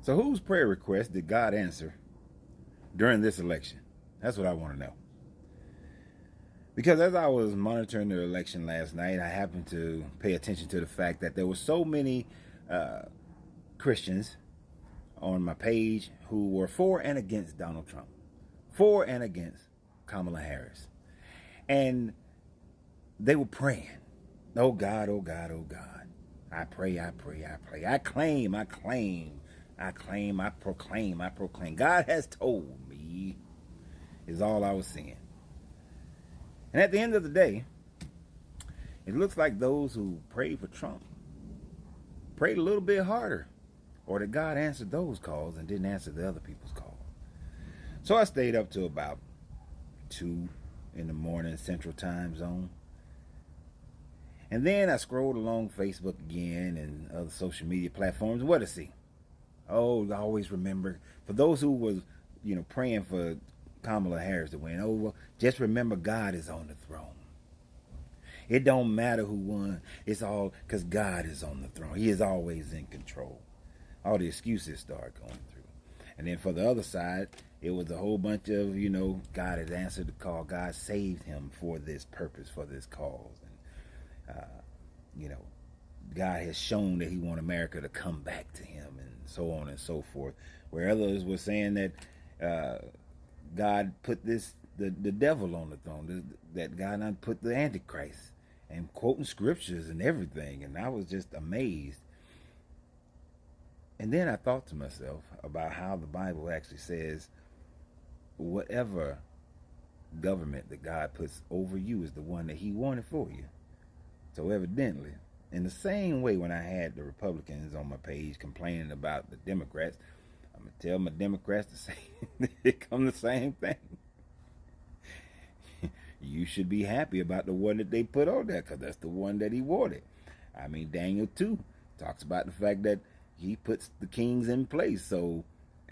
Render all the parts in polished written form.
So whose prayer request did God answer during this election? That's what I want to know. Because as I was monitoring the election last night, I happened to pay attention to the fact that there were so many Christians on my page who were for and against Donald Trump, for and against Kamala Harris. And they were praying, oh God, oh God, oh God. I pray, I pray, I pray. I claim, I claim, I claim, I proclaim, I proclaim. God has told me, is all I was seeing. And at the end of the day, it looks like those who prayed for Trump prayed a little bit harder, or that God answered those calls and didn't answer the other people's calls. So I stayed up to about 2 in the morning Central Time Zone. And then I scrolled along Facebook again and other social media platforms. What to see? Oh, I always remember, for those who was, praying for Kamala Harris to win, oh, well, just remember God is on the throne. It don't matter who won. It's all because God is on the throne. He is always in control. All the excuses start going through. And then for the other side, it was a whole bunch of, God has answered the call. God saved him for this purpose, for this cause. And, God has shown that he wants America to come back to him, and so on and so forth. Where others were saying that God put the devil on the throne, that God not put the Antichrist, and quoting scriptures and everything. And I was just amazed. And then I thought to myself about how the Bible actually says whatever government that God puts over you is the one that he wanted for you. So evidently, in the same way, when I had the Republicans on my page complaining about the Democrats, I'm going to tell my Democrats the same, it come the same thing. You should be happy about the one that they put on there, because that's the one that he wanted. I mean, Daniel 2 talks about the fact that he puts the kings in place. So,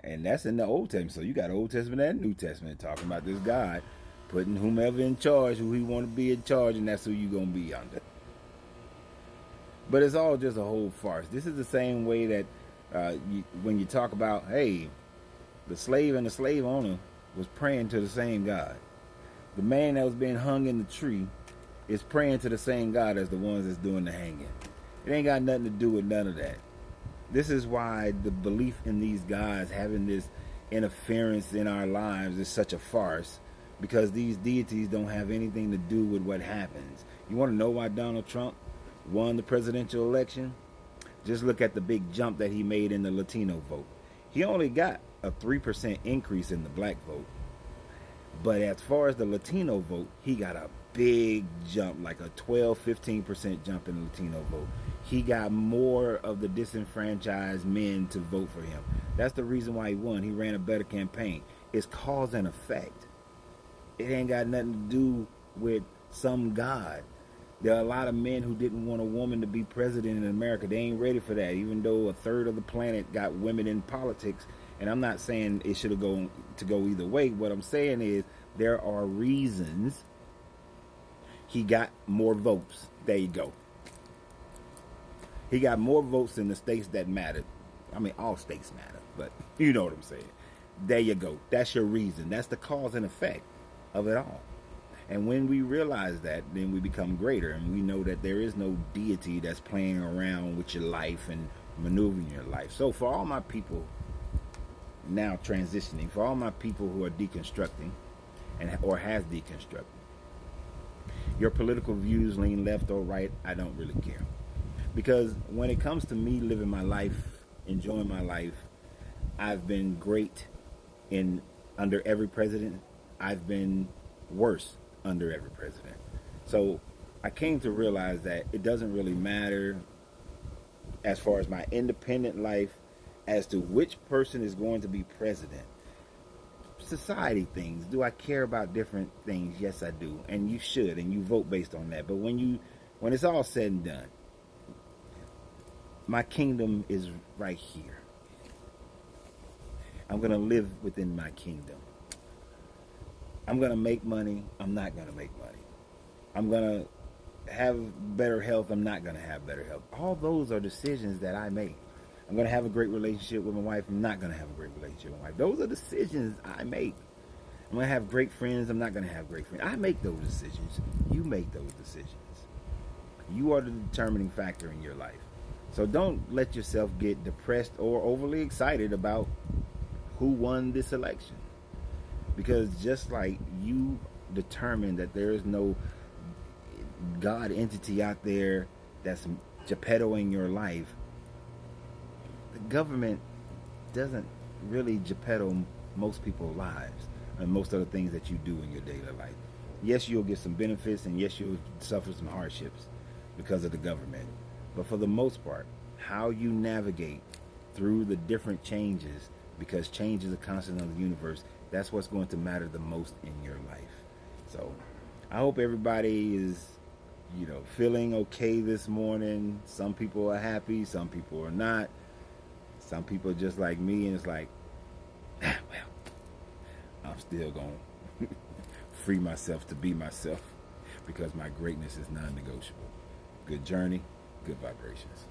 and that's in the Old Testament. So you got Old Testament and New Testament talking about this God putting whomever in charge, who he want to be in charge, and that's who you going to be under. But it's all just a whole farce. This is the same way that when you talk about, hey, the slave and the slave owner was praying to the same God. The man that was being hung in the tree is praying to the same God as the ones that's doing the hanging. It ain't got nothing to do with none of that. This is why the belief in these gods having this interference in our lives is such a farce, because these deities don't have anything to do with what happens. You want to know why Donald Trump won the presidential election? Just look at the big jump that he made in the Latino vote. He only got a 3% increase in the black vote. But as far as the Latino vote, he got a big jump, like a 12-15% jump in the Latino vote. He got more of the disenfranchised men to vote for him. That's the reason why he won. He ran a better campaign. It's cause and effect. It ain't got nothing to do with some God. There are a lot of men who didn't want a woman to be president in America. They ain't ready for that, even though a third of the planet got women in politics. And I'm not saying it should have go either way. What I'm saying is there are reasons he got more votes. There you go. He got more votes in the states that mattered. I mean, all states matter, but you know what I'm saying. There you go. That's your reason. That's the cause and effect of it all. And when we realize that, then we become greater, and we know that there is no deity that's playing around with your life and maneuvering your life. So for all my people now transitioning, for all my people who are deconstructing or has deconstructed, your political views lean left or right, I don't really care. Because when it comes to me living my life, enjoying my life, I've been great under every president. I've been worse under every president. So I came to realize that it doesn't really matter as far as my independent life as to which person is going to be president. Society things. Do I care about different things? Yes, I do. And you should, and you vote based on that. But when it's all said and done, my kingdom is right here. I'm going to live within my kingdom. I'm going to make money. I'm not going to make money. I'm going to have better health. I'm not going to have better health. All those are decisions that I make. I'm going to have a great relationship with my wife. I'm not going to have a great relationship with my wife. Those are decisions I make. I'm going to have great friends. I'm not going to have great friends. I make those decisions. You make those decisions. You are the determining factor in your life. So don't let yourself get depressed or overly excited about who won this election. Because just like you determine that there is no God entity out there that's Geppettoing your life, the government doesn't really Geppetto most people's lives and most of the things that you do in your daily life. Yes, you'll get some benefits, and yes, you'll suffer some hardships because of the government. But for the most part, how you navigate through the different changes, because change is a constant of the universe, that's what's going to matter the most in your life. So I hope everybody is, feeling okay this morning. Some people are happy, some people are not. Some people are just like me, and it's like, well, I'm still going to free myself to be myself because my greatness is non-negotiable. Good journey, good vibrations.